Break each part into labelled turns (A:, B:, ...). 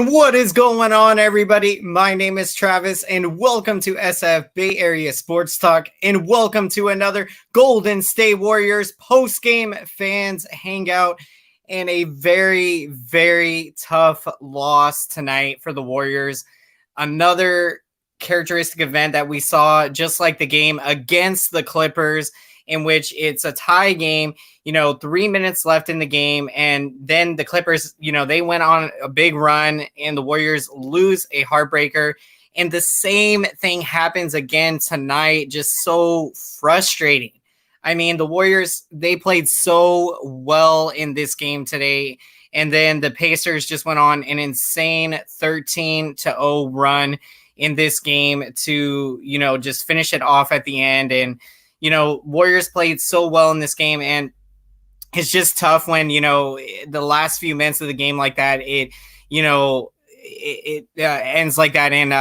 A: And what is going on, everybody? My name is Travis, and welcome to SF Bay Area Sports Talk, and welcome to another Golden State Warriors post-game fans hangout, and a very, very tough loss tonight for the Warriors. Another characteristic event that we saw, just like the game against the Clippers, in which it's a tie game, 3 minutes left in the game. And then the Clippers, they went on a big run and the Warriors lose a heartbreaker. And the same thing happens again tonight. Just so frustrating. I mean, the Warriors, they played so well in this game today. And then the Pacers just went on an insane 13-0 run in this game to, just finish it off at the end. And Warriors played so well in this game, and it's just tough when, the last few minutes of the game like that, it ends like that. And,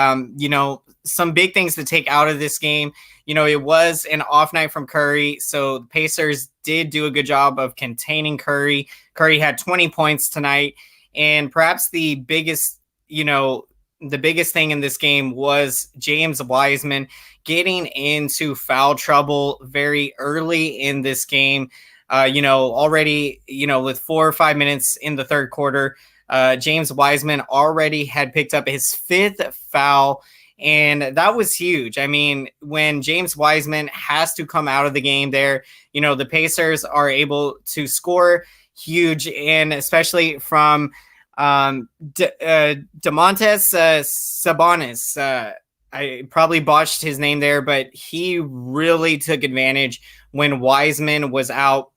A: some big things to take out of this game. It was an off night from Curry, so the Pacers did do a good job of containing Curry. Curry had 20 points tonight, and perhaps the biggest thing in this game was James Wiseman getting into foul trouble very early in this game. Already, with 4 or 5 minutes in the third quarter, James Wiseman already had picked up his 5th foul, and that was huge. I mean, when James Wiseman has to come out of the game there, the Pacers are able to score huge, and especially from Domantas Sabonis. I probably botched his name there, but he really took advantage when Wiseman was out.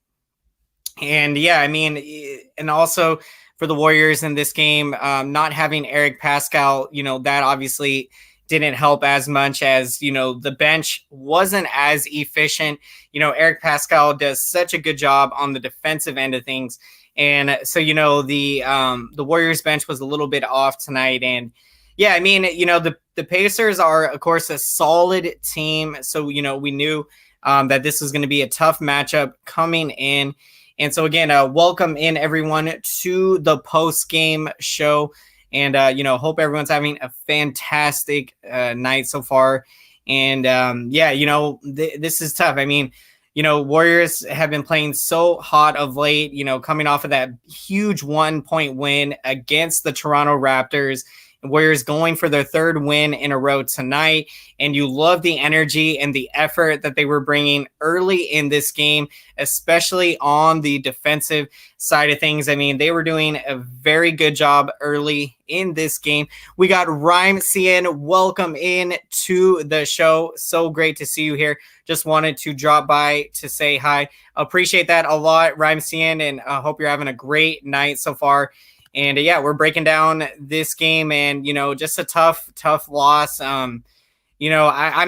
A: And and also for the Warriors in this game, not having Eric Pascal, that obviously didn't help as much as, the bench wasn't as efficient. Eric Pascal does such a good job on the defensive end of things. And so, the Warriors bench was a little bit off tonight. And the Pacers are, of course, a solid team. So, we knew that this was going to be a tough matchup coming in. And so, again, welcome in everyone to the post-game show. And, hope everyone's having a fantastic night so far. And, this is tough. I mean, Warriors have been playing so hot of late, coming off of that huge 1-point win against the Toronto Raptors. Warriors going for their 3rd win in a row tonight. And you love the energy and the effort that they were bringing early in this game, especially on the defensive side of things. I mean, they were doing a very good job early in this game. We got Rhyme CN. Welcome in to the show. So great to see you here. Just wanted to drop by to say hi. Appreciate that a lot, Rhyme CN, and I hope you're having a great night so far. And we're breaking down this game, and, just a tough loss. I'm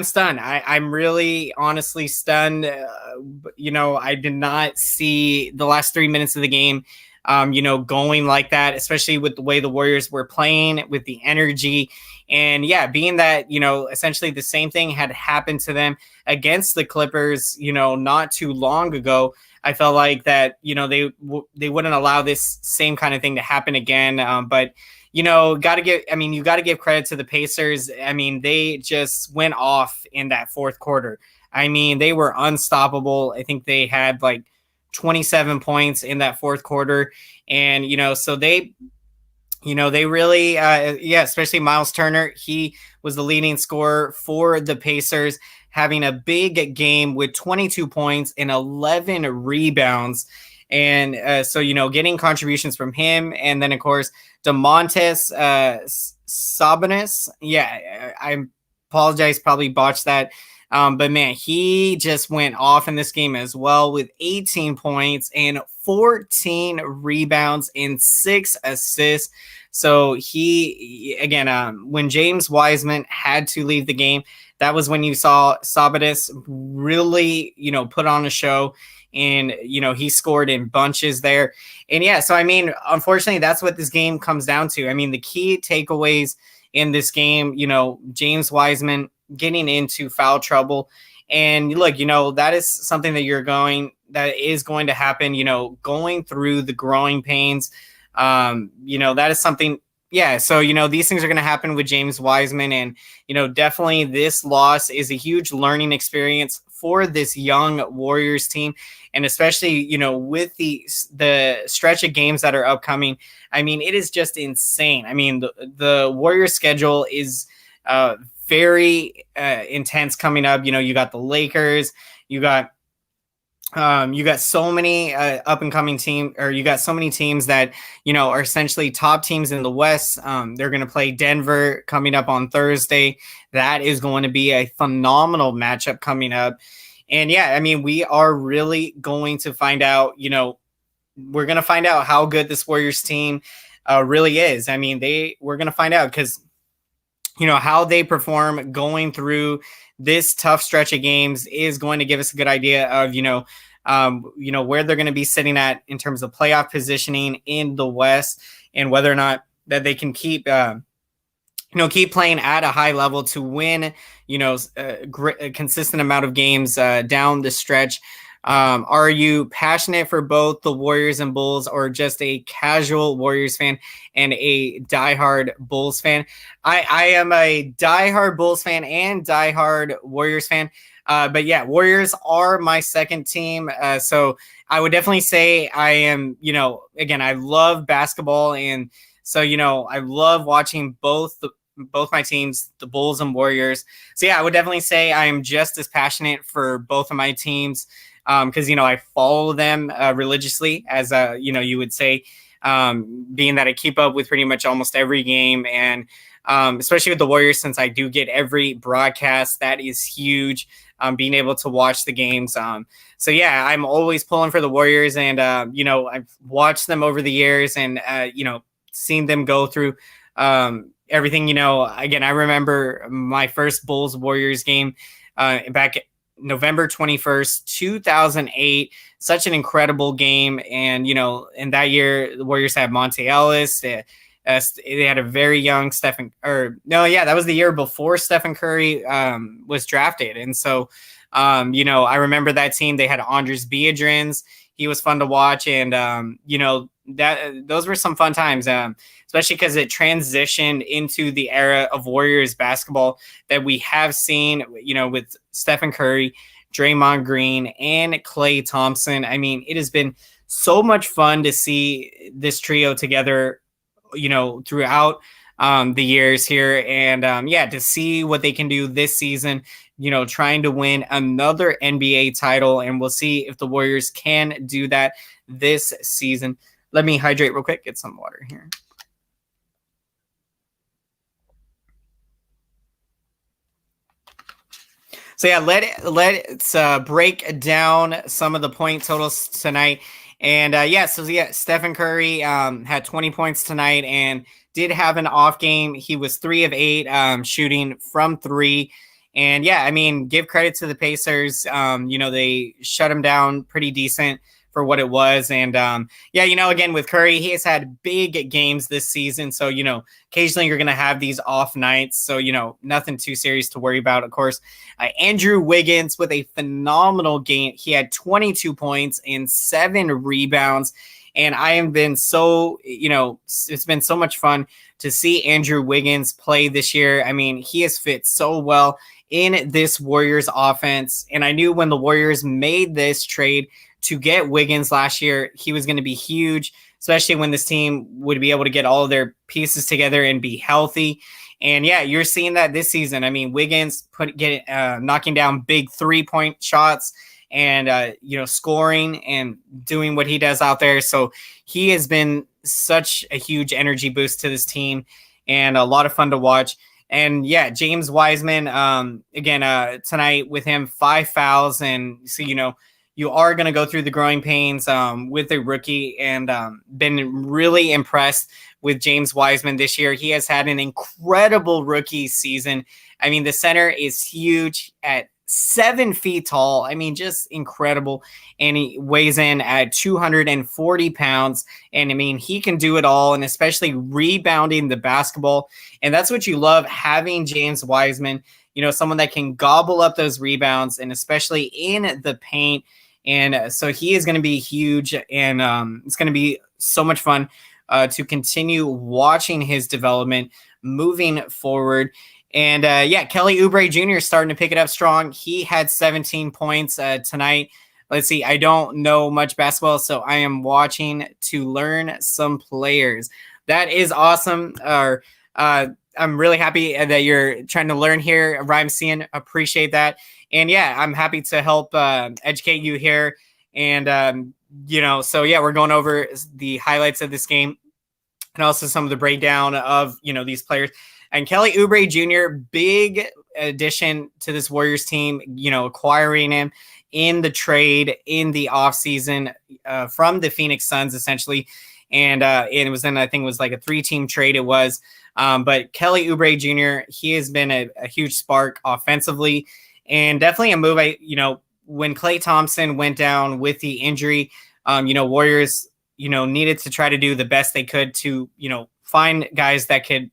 A: stunned. I'm really honestly stunned. I did not see the last 3 minutes of the game, going like that, especially with the way the Warriors were playing, with the energy. And being that, essentially the same thing had happened to them against the Clippers, not too long ago. I felt like that, they wouldn't allow this same kind of thing to happen again. But, you got to give credit to the Pacers. I mean, they just went off in that fourth quarter. I mean, they were unstoppable. I think they had like 27 points in that fourth quarter. And, so they really, especially Miles Turner, he was the leading scorer for the Pacers, having a big game with 22 points and 11 rebounds. And so, getting contributions from him. And then, of course, Domantas Sabonis. Yeah, I apologize, probably botched that. But, man, he just went off in this game as well with 18 points and 14 rebounds and 6 assists. So he, again, when James Wiseman had to leave the game, that was when you saw Sabonis really, put on a show, and, he scored in bunches there. And so, I mean, unfortunately, that's what this game comes down to. I mean, the key takeaways in this game, James Wiseman getting into foul trouble. And look, that is something that is going to happen, going through the growing pains. That is something yeah, so these things are going to happen with James Wiseman, and definitely this loss is a huge learning experience for this young Warriors team, and especially with the stretch of games that are upcoming. I mean, it is just insane. I mean, the Warriors schedule is very intense coming up. You got the Lakers, you got so many up and coming you got so many teams that are essentially top teams in the West. They're going to play Denver coming up on Thursday. That is going to be a phenomenal matchup coming up. And yeah, I mean, we are really going to find out. We're going to find out how good this Warriors team really is. I mean, we're going to find out because how they perform going through this tough stretch of games is going to give us a good idea of, where they're going to be sitting at in terms of playoff positioning in the West, and whether or not that they can keep playing at a high level to win, a consistent amount of games down the stretch. Are you passionate for both the Warriors and Bulls, or just a casual Warriors fan and a diehard Bulls fan? I am a diehard Bulls fan and diehard Warriors fan. But yeah, Warriors are my second team. So I would definitely say I am, again, I love basketball. And so, I love watching both my teams, the Bulls and Warriors. So yeah, I would definitely say I am just as passionate for both of my teams. Because I follow them religiously, as you would say, being that I keep up with pretty much almost every game, and especially with the Warriors, since I do get every broadcast, that is huge. Being able to watch the games. So yeah, I'm always pulling for the Warriors, and I've watched them over the years, and seen them go through everything. Again, I remember my first Bulls Warriors game back November 21st, 2008, such an incredible game. And, in that year, the Warriors had Monte Ellis. They had a very young that was the year before Stephen Curry was drafted. And so, I remember that team. They had Andres Biedrins. He was fun to watch. And, those were some fun times, especially because it transitioned into the era of Warriors basketball that we have seen, with Stephen Curry, Draymond Green, and Klay Thompson. I mean, it has been so much fun to see this trio together, throughout the years here. And to see what they can do this season, trying to win another NBA title. And we'll see if the Warriors can do that this season. Let me hydrate real quick, get some water here. So yeah, let's break down some of the point totals tonight. And Stephen Curry had 20 points tonight and did have an off game. He was 3 of 8 shooting from 3. And yeah, I mean, give credit to the Pacers. They shut him down pretty decent for what it was. And again, with Curry, he has had big games this season. So, occasionally you're going to have these off nights. So, nothing too serious to worry about. Of course, Andrew Wiggins with a phenomenal game. He had 22 points and 7 rebounds. And I have been so, it's been so much fun to see Andrew Wiggins play this year. I mean, he has fit so well in this Warriors offense. And I knew when the Warriors made this trade to get Wiggins last year, he was going to be huge, especially when this team would be able to get all of their pieces together and be healthy. And yeah, you're seeing that this season. I mean, Wiggins knocking down big 3-point shots and, scoring and doing what he does out there. So he has been such a huge energy boost to this team and a lot of fun to watch. And yeah, James Wiseman, tonight with him, 5 fouls. And so, you are going to go through the growing pains with a rookie, and been really impressed with James Wiseman this year. He has had an incredible rookie season. I mean, the center is huge at 7 feet tall. I mean, just incredible. And he weighs in at 240 pounds. And I mean, he can do it all, and especially rebounding the basketball. And that's what you love, having James Wiseman, someone that can gobble up those rebounds, and especially in the paint. And so he is going to be huge, and it's going to be so much fun to continue watching his development moving forward. And Kelly Oubre Jr. starting to pick it up strong. He had 17 points tonight. Let's see. I don't know much basketball, so I am watching to learn some players. That is awesome. I'm really happy that you're trying to learn here, Rhyme Cian. Appreciate that. And I'm happy to help educate you here. And, we're going over the highlights of this game and also some of the breakdown of, these players. And Kelly Oubre Jr., big addition to this Warriors team, acquiring him in the trade in the offseason from the Phoenix Suns, essentially. And it was I think it was like a 3-team trade it was. But Kelly Oubre Jr., he has been a huge spark offensively, and definitely a move. When Klay Thompson went down with the injury, Warriors, needed to try to do the best they could to, find guys that could.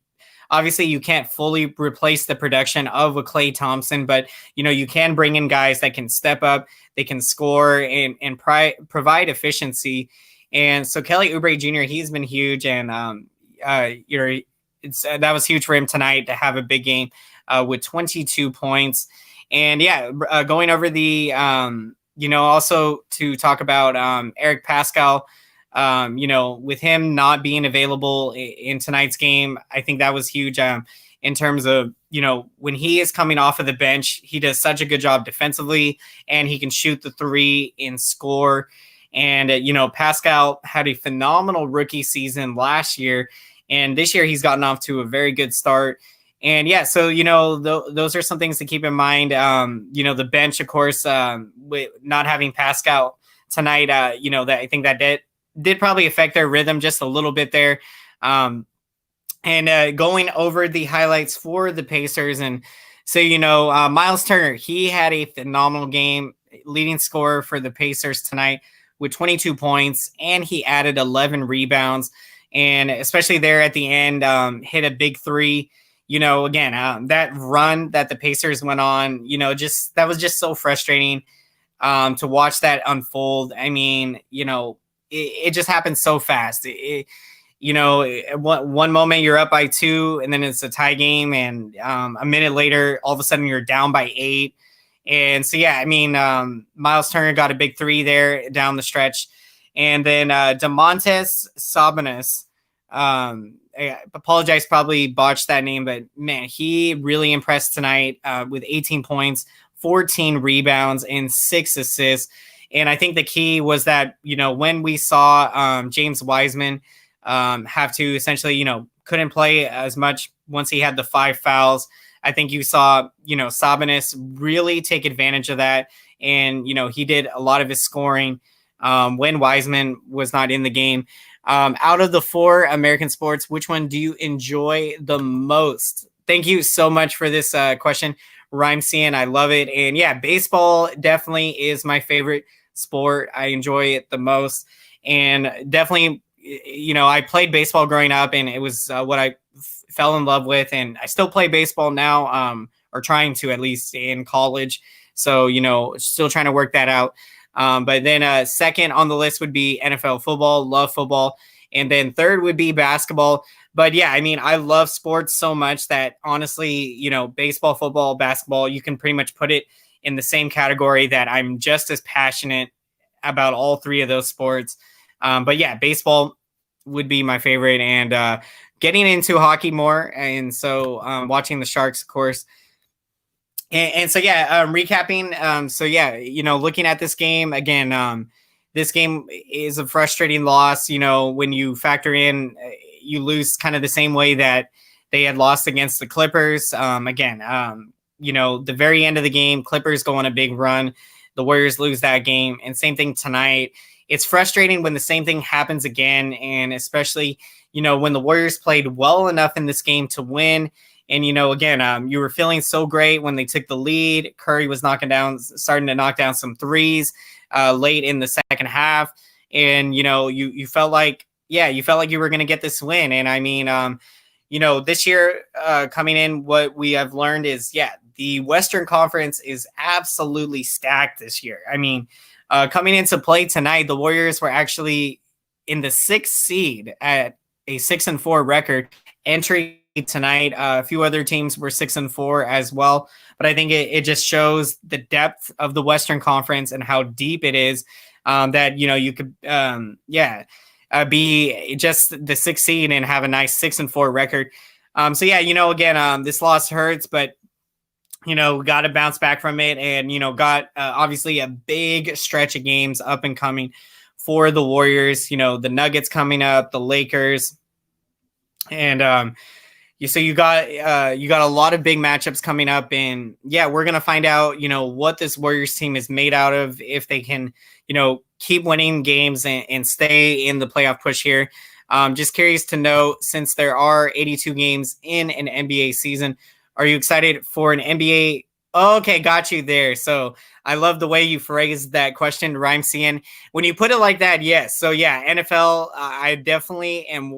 A: Obviously, you can't fully replace the production of a Klay Thompson, but, you can bring in guys that can step up, they can score and provide efficiency. And so Kelly Oubre Jr., he's been huge, and that was huge for him tonight to have a big game with 22 points. And going over the also to talk about Eric Pascal, with him not being available in tonight's game, I think that was huge in terms of, when he is coming off of the bench, he does such a good job defensively, and he can shoot the three and score. And, Pascal had a phenomenal rookie season last year, and this year he's gotten off to a very good start. And so, those are some things to keep in mind. The bench, of course, with not having Pascal tonight, that I think that did probably affect their rhythm just a little bit there. And going over the highlights for the Pacers. And so, Miles Turner, he had a phenomenal game, leading scorer for the Pacers tonight with 22 points, and he added 11 rebounds. And especially there at the end, hit a big three. That run that the Pacers went on, that was just so frustrating to watch that unfold. I mean, it just happened so fast. One moment you're up by 2, and then it's a tie game, and a minute later, all of a sudden you're down by 8. And so, Miles Turner got a big 3 there down the stretch. And then Domantas Sabonis, I apologize, probably botched that name, but man, he really impressed tonight with 18 points, 14 rebounds, and 6 assists. And I think the key was that, when we saw James Wiseman have to essentially, couldn't play as much once he had the 5 fouls, I think you saw, Sabonis really take advantage of that. And, he did a lot of his scoring when Wiseman was not in the game. Out of the 4 American sports, which one do you enjoy the most? Thank you so much for this question, Rhyme Cian. I love it. And baseball definitely is my favorite sport. I enjoy it the most. And definitely, I played baseball growing up, and it was what I fell in love with. And I still play baseball now, or trying to, at least in college. So, still trying to work that out. But then second on the list would be NFL football, love football. And then third would be basketball. But I love sports so much that honestly, baseball, football, basketball, you can pretty much put it in the same category, that I'm just as passionate about all 3 of those sports. But baseball would be my favorite, and getting into hockey more. And so watching the Sharks, of course. And so, recapping. Looking at this game again, this game is a frustrating loss. When you factor in, you lose kind of the same way that they had lost against the Clippers. The very end of the game, Clippers go on a big run. The Warriors lose that game. And same thing tonight. It's frustrating when the same thing happens again. And especially, when the Warriors played well enough in this game to win. And, you were feeling so great when they took the lead. Curry was starting to knock down some threes late in the second half. And, you felt like you were going to get this win. And this year coming in, what we have learned is, the Western Conference is absolutely stacked this year. Coming into play tonight, the Warriors were actually in the 6th seed at a 6-4 record entry tonight. A few other teams were 6-4 as well, but I think it just shows the depth of the Western Conference and how deep it is. That you could be just the 6th seed and have a nice 6-4 record. So yeah, again, this loss hurts, but got to bounce back from it, and got obviously a big stretch of games up and coming for the Warriors. The Nuggets coming up, the Lakers, and so you got a lot of big matchups coming up, and yeah, we're gonna find out what this Warriors team is made out of, if they can keep winning games and stay in the playoff push here. Just curious to know, since there are 82 games in an NBA season, are you excited for an NBA? Okay, got you there. So I love the way you phrased that question, Rhyme CN. When you put it like that, yes. So yeah, NFL, I definitely am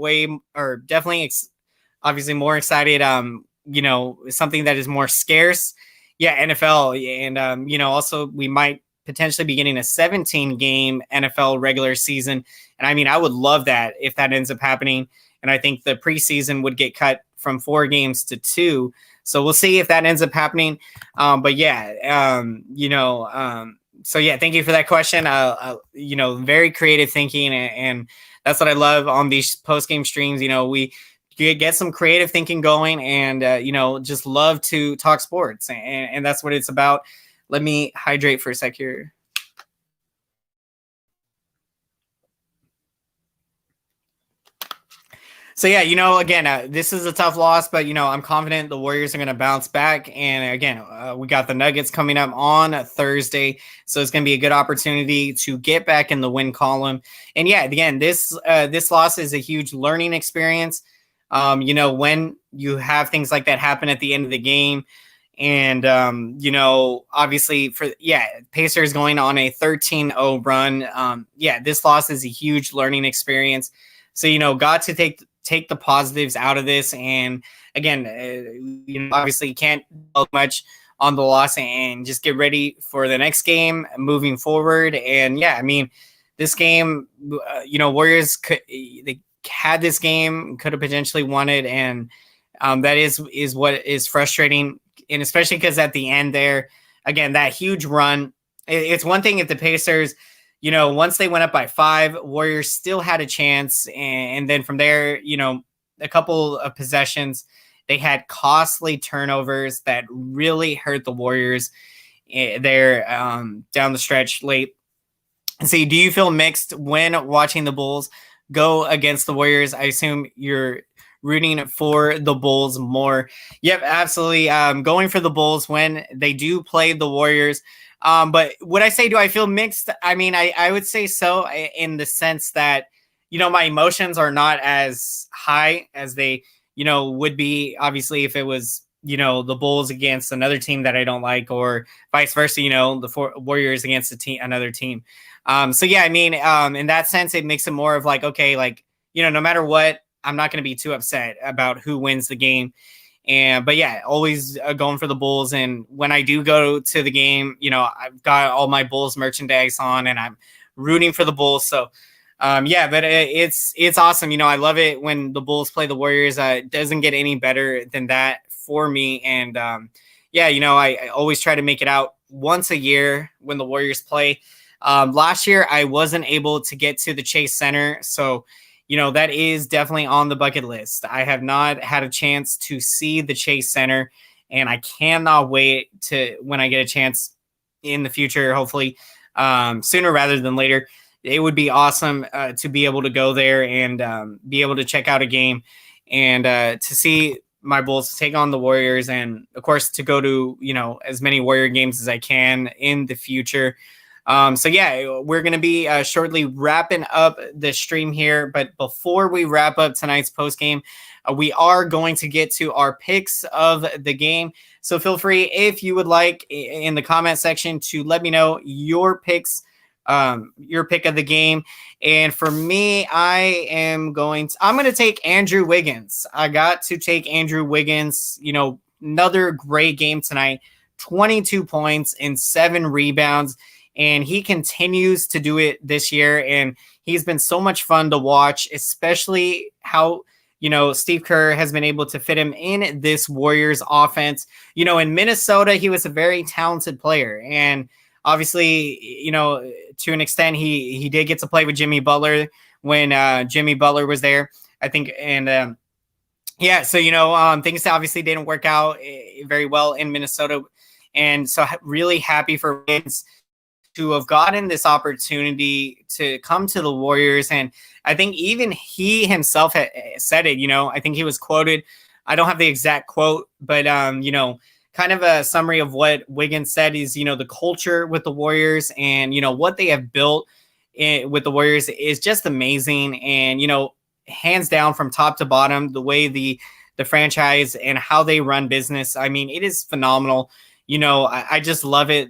A: obviously more excited. Something that is more scarce. Yeah, NFL, and also we might potentially be getting a 17-game NFL regular season, and I mean, I would love that if that ends up happening. And I think the preseason would get cut from 4 games to 2. So we'll see if that ends up happening. But yeah, so yeah, thank you for that question. Very creative thinking, and that's what I love on these post-game streams. We get some creative thinking going, and just love to talk sports, and that's what it's about. Let me hydrate for a sec here. So yeah, again, this is a tough loss, but I'm confident the Warriors are going to bounce back. And again, we got the Nuggets coming up on Thursday, so it's going to be a good opportunity to get back in the win column. And yeah, again, this loss is a huge learning experience. When you have things like that happen at the end of the game, and obviously Pacers going on a 13-0 run. This loss is a huge learning experience. So got to take the positives out of this, and again, obviously can't do much on the loss, and just get ready for the next game moving forward. And yeah, I mean, this game, Warriors they had this game, could have potentially won it, and that is what is frustrating, and especially because at the end there, again, that huge run. It's one thing if the Pacers, once they went up by 5, Warriors still had a chance. And then from there, a couple of possessions, they had costly turnovers that really hurt the Warriors there down the stretch late. And so do you feel mixed when watching the Bulls go against the Warriors? I assume you're rooting for the Bulls more. Yep, absolutely. Going for the Bulls when they do play the Warriors. But would I say, do I feel mixed? I mean, I would say so, in the sense that, my emotions are not as high as they, would be, obviously, if it was, the Bulls against another team that I don't like, or vice versa, the Warriors against another team. So yeah, I mean, in that sense, it makes it more of like, okay, like, no matter what, I'm not going to be too upset about who wins the game. But yeah, always going for the Bulls. And when I do go to the game, I've got all my Bulls merchandise on, and I'm rooting for the Bulls. So but it's awesome. I love it when the Bulls play the Warriors. It doesn't get any better than that for me. And I always try to make it out once a year when the Warriors play. Last year, I wasn't able to get to the Chase Center. So that is definitely on the bucket list. I have not had a chance to see the Chase Center, and I cannot wait to when I get a chance in the future, hopefully sooner rather than later. It would be awesome to be able to go there and be able to check out a game, and to see my Bulls take on the Warriors, and of course to go to as many Warrior games as I can in the future. So yeah, we're going to be shortly wrapping up the stream here. But before we wrap up tonight's post game, we are going to get to our picks of the game. So feel free, if you would like, in the comment section to let me know your picks, your pick of the game. And for me, I'm going to take Andrew Wiggins. I got to take Andrew Wiggins. Another great game tonight, 22 points and 7 rebounds. and he continues to do it this year. And he's been so much fun to watch, especially how, Steve Kerr has been able to fit him in this Warriors offense. In Minnesota, he was a very talented player. And obviously, to an extent, he did get to play with Jimmy Butler when Jimmy Butler was there, I think. And yeah, so, things obviously didn't work out very well in Minnesota. And so really happy for Wiggins to have gotten this opportunity to come to the Warriors. And I think even he himself had said it, I think he was quoted. I don't have the exact quote, but, kind of a summary of what Wiggins said is, the culture with the Warriors and, what they have built with the Warriors is just amazing. And, hands down from top to bottom, the way the franchise and how they run business, I mean, it is phenomenal. I just love it.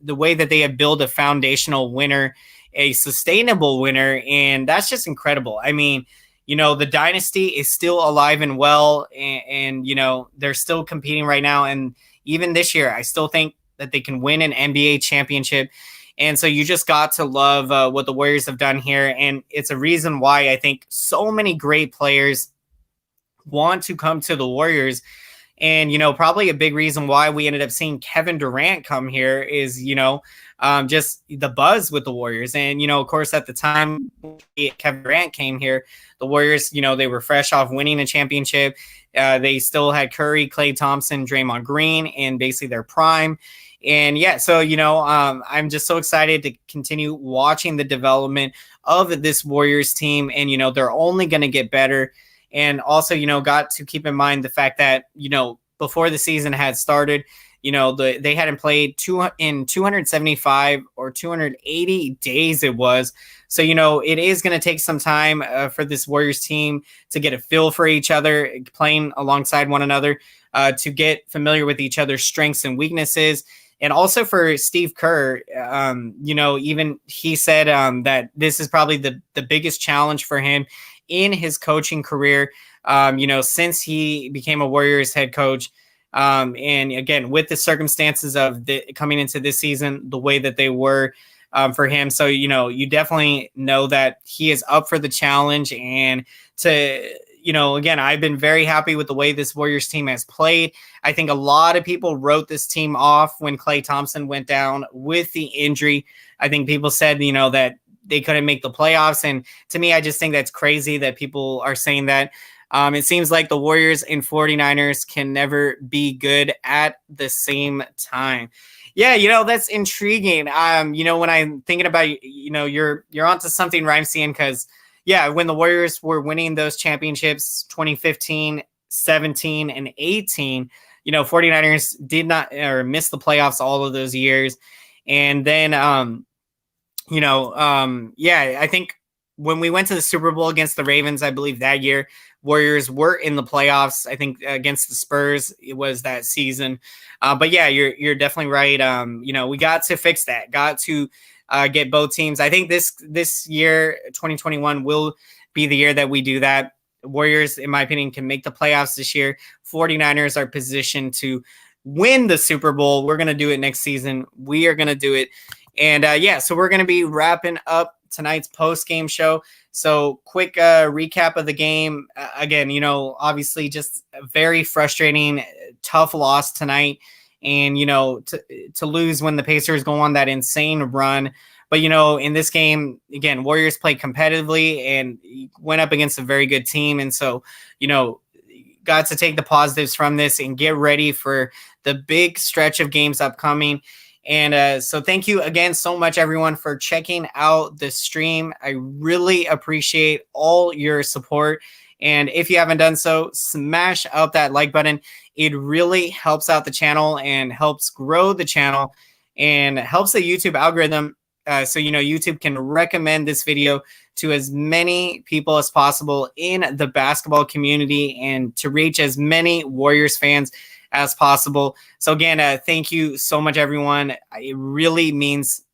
A: The way that they have built a foundational winner, a sustainable winner, and that's just incredible. I mean, the dynasty is still alive and well, and they're still competing right now. And even this year, I still think that they can win an NBA championship. And so you just got to love what the Warriors have done here. And it's a reason why I think so many great players want to come to the Warriors. And, probably a big reason why we ended up seeing Kevin Durant come here is, just the buzz with the Warriors. And, of course, at the time Kevin Durant came here, the Warriors, they were fresh off winning a championship. They still had Curry, Klay Thompson, Draymond Green in basically their prime. And yeah, so, I'm just so excited to continue watching the development of this Warriors team. And, they're only going to get better. And also, got to keep in mind the fact that, before the season had started, they hadn't played in 275 or 280 days it was. So, it is going to take some time for this Warriors team to get a feel for each other, playing alongside one another, to get familiar with each other's strengths and weaknesses. And also for Steve Kerr, even he said that this is probably the biggest challenge for him in his coaching career, since he became a Warriors head coach. And again, with the circumstances of coming into this season, the way that they were for him. So, you definitely know that he is up for the challenge. And again, I've been very happy with the way this Warriors team has played. I think a lot of people wrote this team off when Klay Thompson went down with the injury. I think people said, that they couldn't make the playoffs. And to me, I just think that's crazy that people are saying that. It seems like the Warriors and 49ers can never be good at the same time. Yeah, that's intriguing. When I'm thinking about, you're onto something, Rhyme seeing, because yeah, when the Warriors were winning those championships, 2015, 17, and 18, 49ers did not or missed the playoffs all of those years. And then, I think when we went to the Super Bowl against the Ravens, I believe that year, Warriors were in the playoffs. I think against the Spurs, it was that season. But yeah, you're definitely right. We got to fix that. Got to get both teams. I think this year, 2021, will be the year that we do that. Warriors, in my opinion, can make the playoffs this year. 49ers are positioned to win the Super Bowl. We're going to do it next season. We are going to do it. And so we're going to be wrapping up tonight's post-game show. So quick recap of the game. Again, obviously just a very frustrating, tough loss tonight. And, to lose when the Pacers go on that insane run. But, in this game, again, Warriors played competitively and went up against a very good team. And so, got to take the positives from this and get ready for the big stretch of games upcoming. And so thank you again so much, everyone, for checking out the stream. I really appreciate all your support. And if you haven't done so, smash out that like button. It really helps out the channel and helps grow the channel and helps the YouTube algorithm. So, YouTube can recommend this video to as many people as possible in the basketball community and to reach as many Warriors fans as possible. So again, thank you so much, everyone. It really means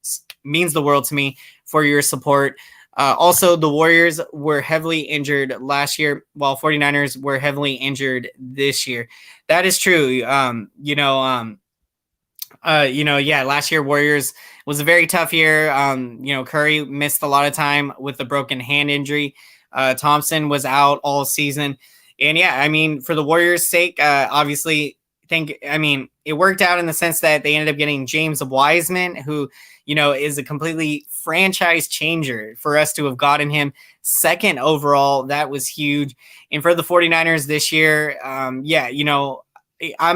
A: the world to me for your support. Also, the Warriors were heavily injured last year, while 49ers were heavily injured this year. That is true. Yeah, last year Warriors was a very tough year. Curry missed a lot of time with the broken hand injury. Thompson was out all season. And yeah, I mean, for the Warriors' sake, obviously, it worked out in the sense that they ended up getting James Wiseman, who, is a completely franchise changer. For us to have gotten him second overall, that was huge. And for the 49ers this year, I'm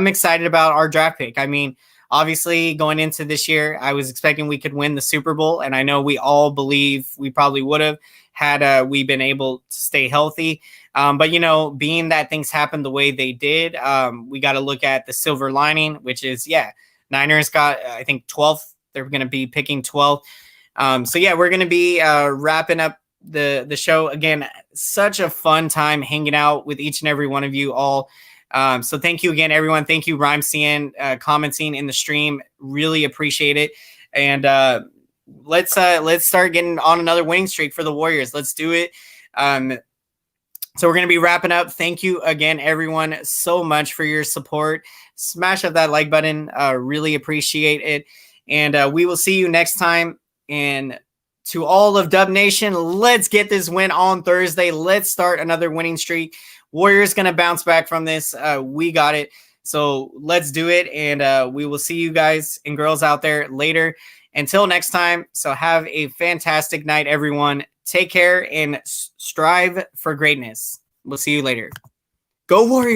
A: excited about our draft pick. I mean, obviously, going into this year, I was expecting we could win the Super Bowl, and I know we all believe we probably would have had we been able to stay healthy. But being that things happened the way they did, we got to look at the silver lining, which is Niners got I think 12th. They're going to be picking 12th. We're going to be wrapping up the show again. Such a fun time hanging out with each and every one of you all. So thank you again, everyone. Thank you, Rhyme CN, commenting in the stream. Really appreciate it. And let's start getting on another winning streak for the Warriors. Let's do it. So we're going to be wrapping up. Thank you again, everyone, so much for your support. Smash up that like button. Really appreciate it. And we will see you next time. And to all of Dub Nation, let's get this win on Thursday. Let's start another winning streak. Warriors going to bounce back from this. We got it. So let's do it. And we will see you guys and girls out there later. Until next time. So have a fantastic night, everyone. Take care and strive for greatness. We'll see you later. Go Warriors.